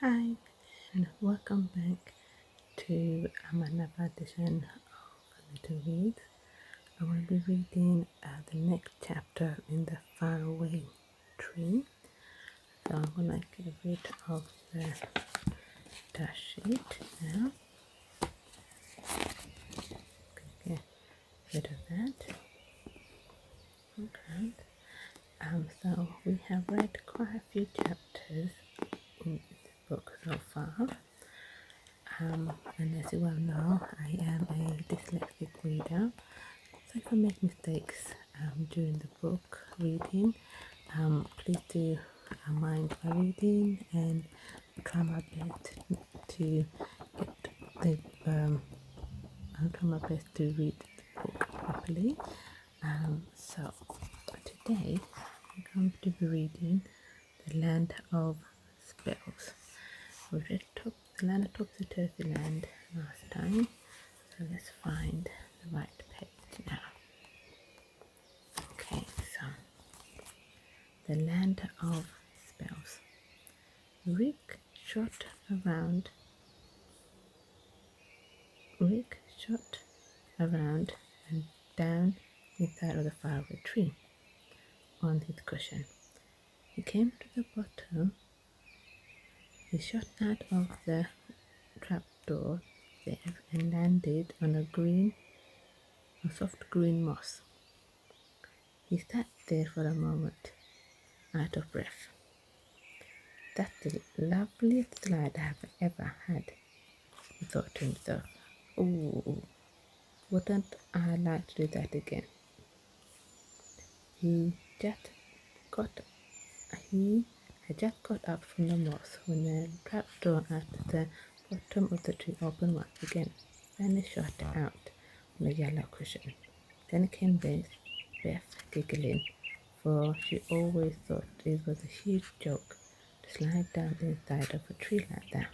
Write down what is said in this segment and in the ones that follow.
Hi, and welcome back to another edition of Little Reads. I will be reading the next chapter in the Faraway tree. So I'm going to get rid of the dash sheet now. Get rid of that. Okay. So we have read quite a few chapters in this book so far. And as you well know, I am a dyslexic reader, so if I make mistakes during the book reading, please do mind my reading and try my best to get the I'll try my best to read the book properly. So today I'm going to be reading The Land of Spells. We read the Land of Topsy-Turvy Land last time, so let's find the right page now. Okay, so The Land of Spells. Rick shot around and down inside of the faraway tree on his cushion. He came to the bottom. He shot out of the trapdoor there and landed on a soft green moss. He sat there for a moment, out of breath. That's the loveliest slide I have ever had, he thought to himself. Ooh, wouldn't I like to do that again? He had just got up from the moss when the trapdoor at the bottom of the tree opened once again. Fanny shot out on the yellow cushion. Then came Beth giggling, for she always thought it was a huge joke to slide down inside of a tree like that.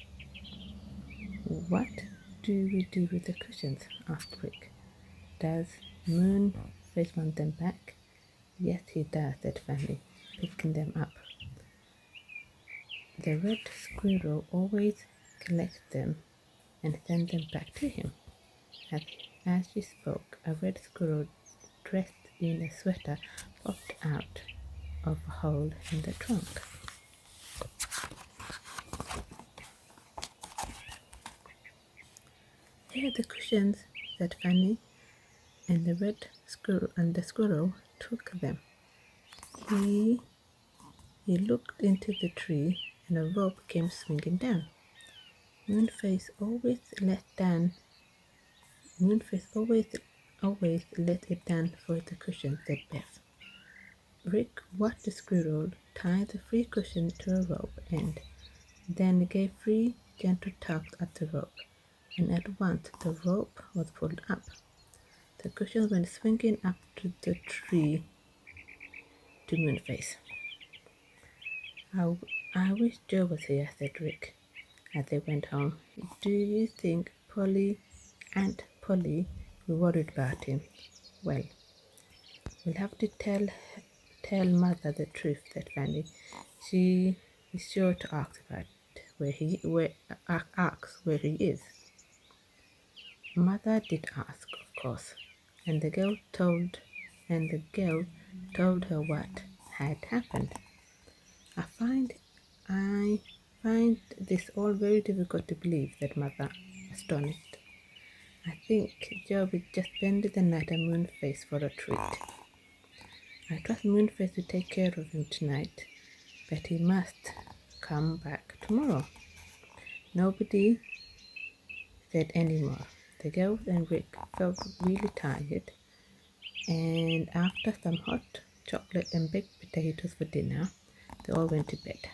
What do we do with the cushions? Asked Rick. Does Moonface want them back? Yes, he does, said Fanny, picking them up. The red squirrel always collects them and sends them back to him. As she spoke, a red squirrel dressed in a sweater popped out of a hole in the trunk. Here are the cushions, said Fanny, and the squirrel took them. He looked into the tree, and a rope came swinging down. Moonface always let it down for the cushion, said Beth. Rick watched the squirrel tie the 3 cushions to a rope end, then gave 3 gentle tugs at the rope, and at once the rope was pulled up. The cushions went swinging up to the tree to Moonface. I wish Joe was here, said Rick, as they went home. Do you think Aunt Polly will worried about him? Well, we'll have to tell Mother the truth, said Fanny. She is sure to ask about where he is. Mother did ask, of course, and the girl told her what had happened. I find this all very difficult to believe, said Mother, astonished. I think Joe will just spend the night at Moonface for a treat. I trust Moonface to take care of him tonight, but he must come back tomorrow. Nobody said any more. The girls and Rick felt really tired, and after some hot chocolate and baked potatoes for dinner, they all went to bed.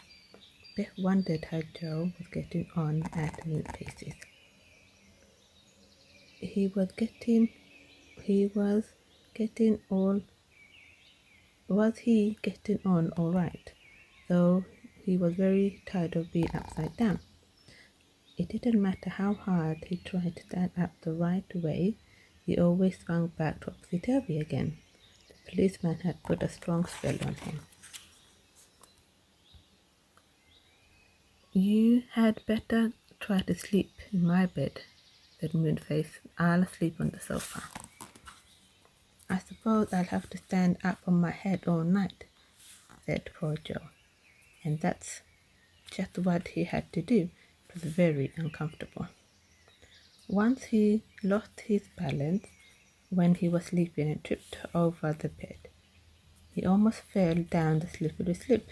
Beth wondered how Joe was getting on at Moonface's. Was he getting on all right, though he was very tired of being upside down? It didn't matter how hard he tried to stand up the right way, he always swung back topsy-turvy again. The policeman had put a strong spell on him. You had better try to sleep in my bed, said Moonface. I'll sleep on the sofa. I suppose I'll have to stand up on my head all night, said poor Joe. And that's just what he had to do. It was very uncomfortable. Once he lost his balance when he was sleeping and tripped over the bed. He almost fell down the slippery slope,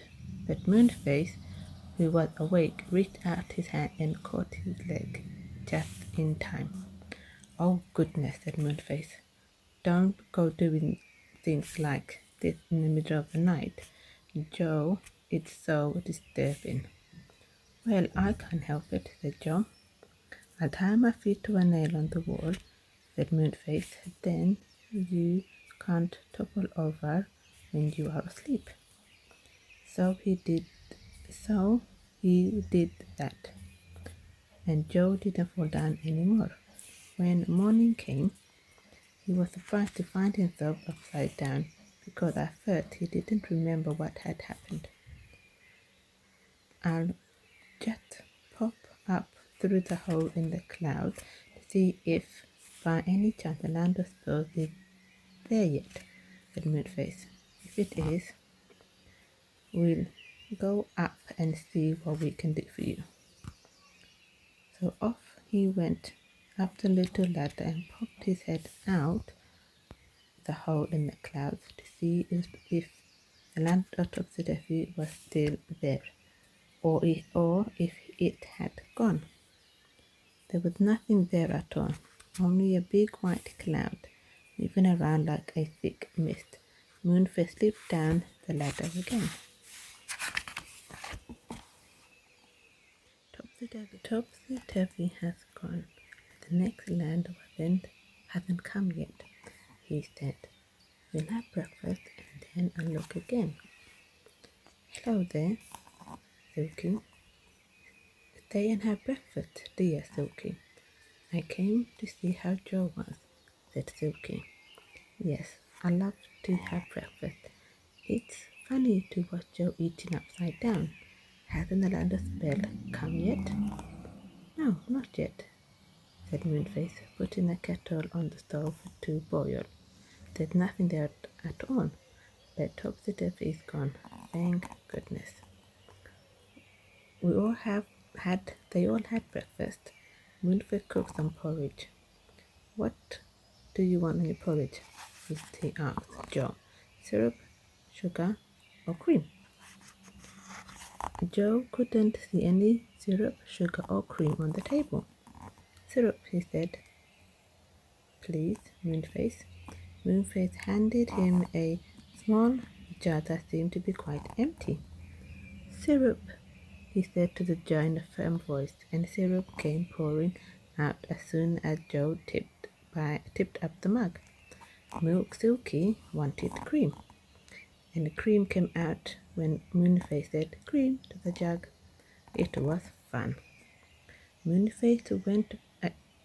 but Moonface, who was awake, reached out his hand and caught his leg just in time. Oh goodness, said Moonface. Don't go doing things like this in the middle of the night. Joe, it's so disturbing. Well, I can't help it, said Joe. I'll tie my feet to a nail on the wall, said Moonface. Then you can't topple over when you are asleep. So he did that, and Joe didn't fall down anymore. When morning came, he was surprised to find himself upside down, because at first he didn't remember what had happened. I'll just pop up through the hole in the cloud to see if by any chance the land of spells is there yet, said Moonface. If it is, we'll go up and see what we can do for you. So off he went up the little ladder and popped his head out the hole in the clouds to see if the land of Topsy-Turvy was still there, or if it had gone. There was nothing there at all, only a big white cloud moving around like a thick mist. Moonface slipped down the ladder again. Topsy-Turvy has gone. The next land of event hasn't come yet, he said. We'll have breakfast and then I'll look again. Hello there, Silky. Stay and have breakfast, dear Silky. I came to see how Joe was, said Silky. Yes, I love to have breakfast. It's funny to watch Joe eating upside down. Hasn't the land of spell come yet? No, not yet, said Moonface, putting a kettle on the stove to boil. There's nothing there at all, but Topsy-Turvy is gone. Thank goodness. They all had breakfast. Moonface cooked some porridge. What do you want in your porridge? he asked Joe. Syrup, sugar, or cream? Joe couldn't see any syrup, sugar, or cream on the table. Syrup, he said. Please, Moonface. Moonface handed him a small jar that seemed to be quite empty. Syrup, he said to the jar in a firm voice, and syrup came pouring out as soon as Joe tipped up the mug. Milk Silky wanted cream, and the cream came out when Moonface said cream to the jug. It was fun. Moonface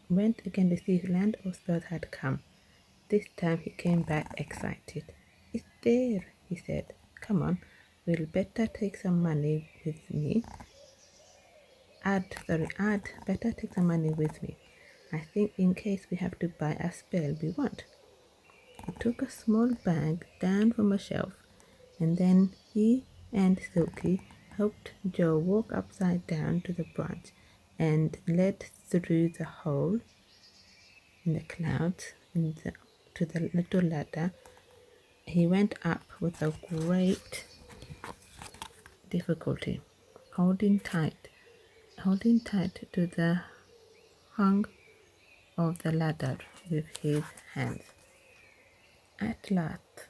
went again to see if Land of Spells had come. This time he came back excited. It's there, he said. Come on, we'll better take some money with me. I'd better take some money with me. I think in case we have to buy a spell we want. He took a small bag down from a shelf, and then he and Silky helped Joe walk upside down to the branch and led through the hole in the clouds to the little ladder. He went up with a great difficulty, holding tight to the hung of the ladder with his hands. At last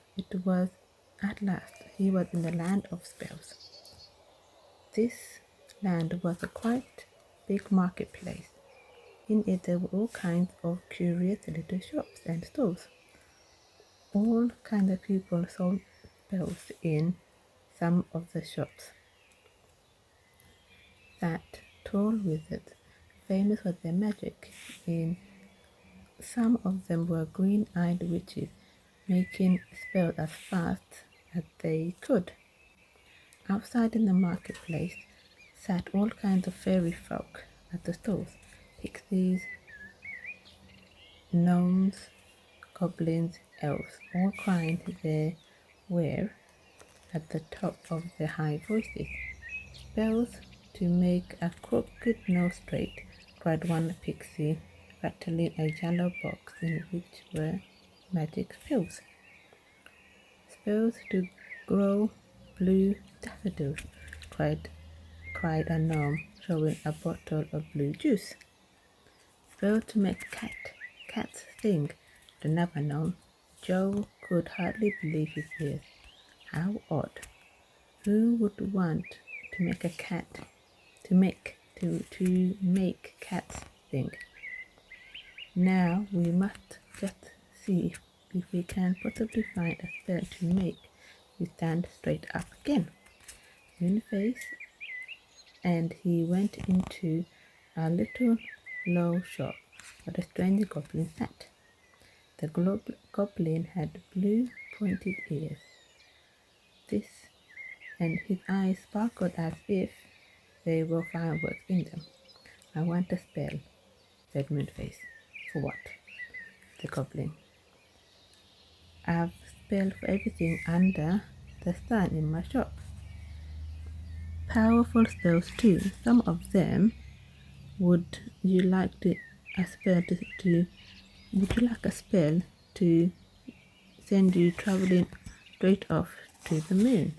he was in the land of spells. This land was a quite big marketplace. In it there were all kinds of curious little shops and stores. All kinds of people sold spells in some of the shops. That tall wizards, famous for their magic, in some of them were green-eyed witches making spells as fast as they could. Outside in the marketplace, sat all kinds of fairy folk at the stalls, pixies, gnomes, goblins, elves, all crying their were at the top of their high voices. Spells to make a crooked nose straight, cried one pixie, rattling a yellow box in which were magic spells. Spells to grow blue daffodils, cried a gnome, showing a bottle of blue juice. Spell to make cats sing, another gnome. Joe could hardly believe his ears. How odd! Who would want to make a cat to make cats sing? Now we must just see if we can possibly find a spell to make you stand straight up again. Moonface, and he went into a little low shop where the strange goblin sat. The goblin had blue pointed ears. This and his eyes sparkled as if there were fireworks in them. I want a spell, said Moonface. For what? The goblin. I've spelled for everything under the sun in my shop. Powerful spells too. Some of them. Would you like a spell to send you traveling straight off to the moon?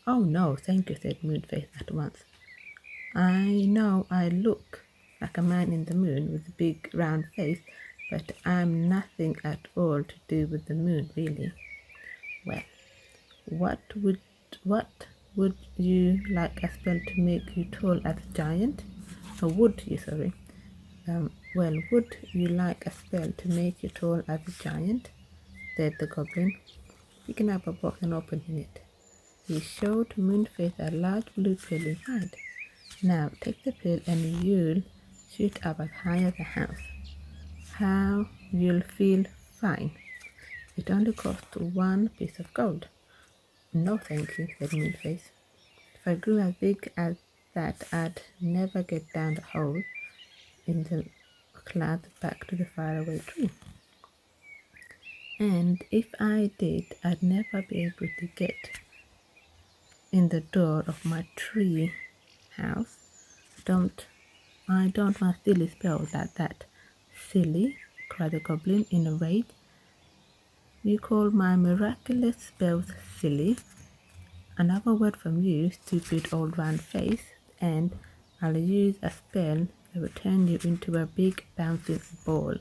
Oh no, thank you, said Moonface at once. I know I look like a man in the moon with a big round face, but I'm nothing at all to do with the moon, really. Well, what would you like a spell to make you tall as a giant? Or would you, sorry. Would you like a spell to make you tall as a giant? Said the goblin, picking up a box and opening it. He showed Moonface a large blue pill inside. Now take the pill and you'll shoot up as high as a house. How you'll feel fine. It only costs 1 piece of gold. No thank you, said Moonface. If I grew as big as that, I'd never get down the hole in the cloud back to the faraway tree. And if I did, I'd never be able to get in the door of my tree house. I don't want silly spells like that. Silly, cried the goblin in a rage. You call my miraculous spells silly? Another word from you, stupid old round face, and I'll use a spell that will turn you into a big bouncing ball.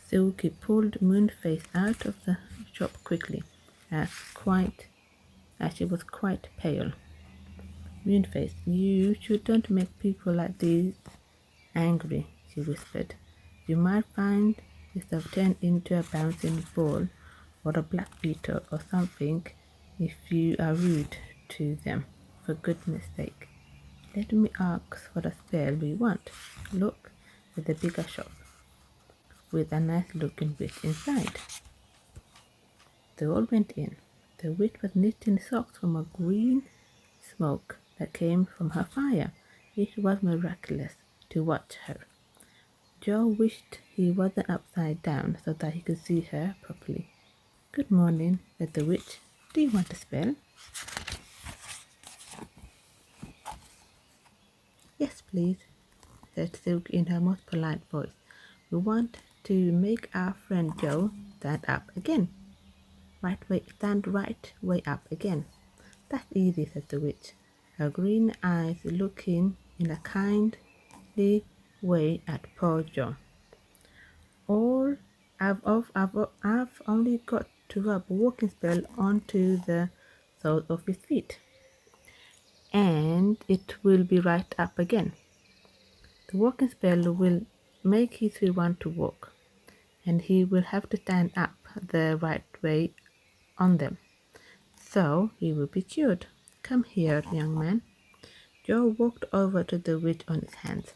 Silky pulled Moonface out of the shop quickly, as she was quite pale. Moonface, you shouldn't make people like these angry, she whispered. You might find yourself turned into a bouncing ball or a black beetle or something if you are rude to them. For goodness sake, let me ask for the spell we want. Look at the bigger shop with a nice looking witch inside. They all went in. The witch was knitting socks from a green smoke that came from her fire. It was miraculous to watch her. Joe wished he wasn't upside down so that he could see her properly. Good morning, said the witch. Do you want a spell? Yes, please, said Silk in her most polite voice. We want to make our friend Joe stand up again. Stand right way up again. That's easy, said the witch, her green eyes looking in a kindly way at poor Joe. I've only got to rub a walking spell onto the soles of his feet, and it will be right up again. The walking spell will make his feet want to walk, and he will have to stand up the right way on them. So he will be cured. Come here, young man. Joe walked over to the witch on his hands.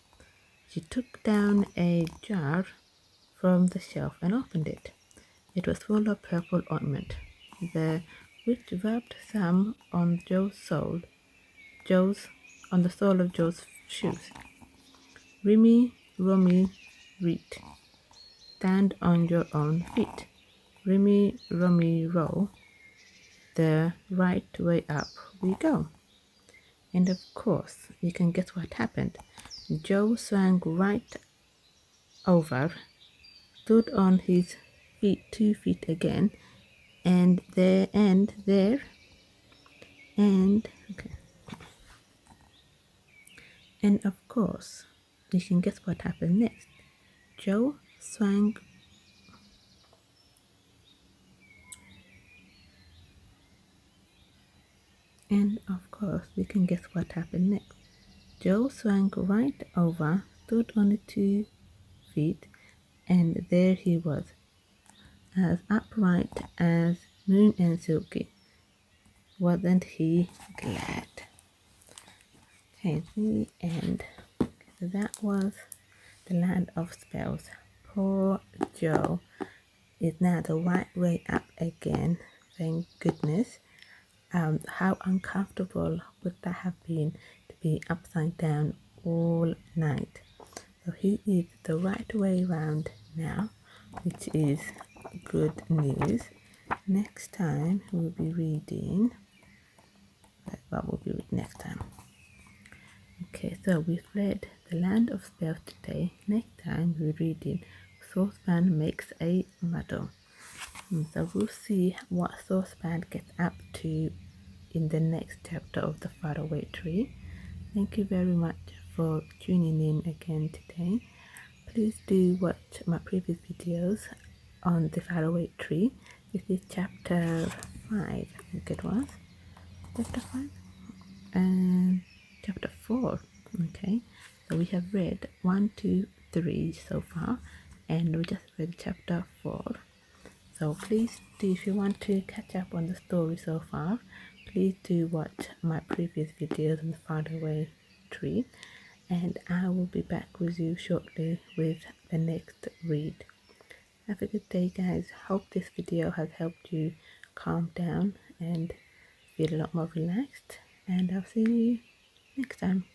She took down a jar from the shelf and opened it. It was full of purple ointment. The which rubbed some on Joe's on the sole of Joe's shoes. Rimmy, Rummy, Reet. Stand on your own feet. Rimmy, Rummy, roll. The right way up we go. And of course, you can guess what happened. Joe swung right over, stood on his feet, 2 feet again, and there, and okay. And of course, you can guess what happened next. Joe swung And of course, we can guess what happened next. Joe swung right over, stood on the 2 feet, and there he was, as upright as Moon and Silky. Wasn't he glad? Okay, the end. So that was the land of spells. Poor Joe is now the right way up again. Thank goodness. How uncomfortable would that have been to be upside down all night? So he is the right way round now, which is good news. Next time we'll be reading. What will we read next time? Okay, so we've read The Land of Spells today. Next time we're reading Saucepan Makes a Muddle. So we'll see what Saucepan gets up to in the next chapter of the Faraway tree. Thank you very much for tuning in again today. Please do watch my previous videos on the Faraway tree. This is chapter 5, I think it was. Chapter 5? And chapter 4. Okay, so we have read 1, 2, 3 so far, and we just read chapter 4. So please do, if you want to catch up on the story so far, please do watch my previous videos on the Faraway tree, and I will be back with you shortly with the next read. Have a good day, guys. Hope this video has helped you calm down and feel a lot more relaxed, and I'll see you next time.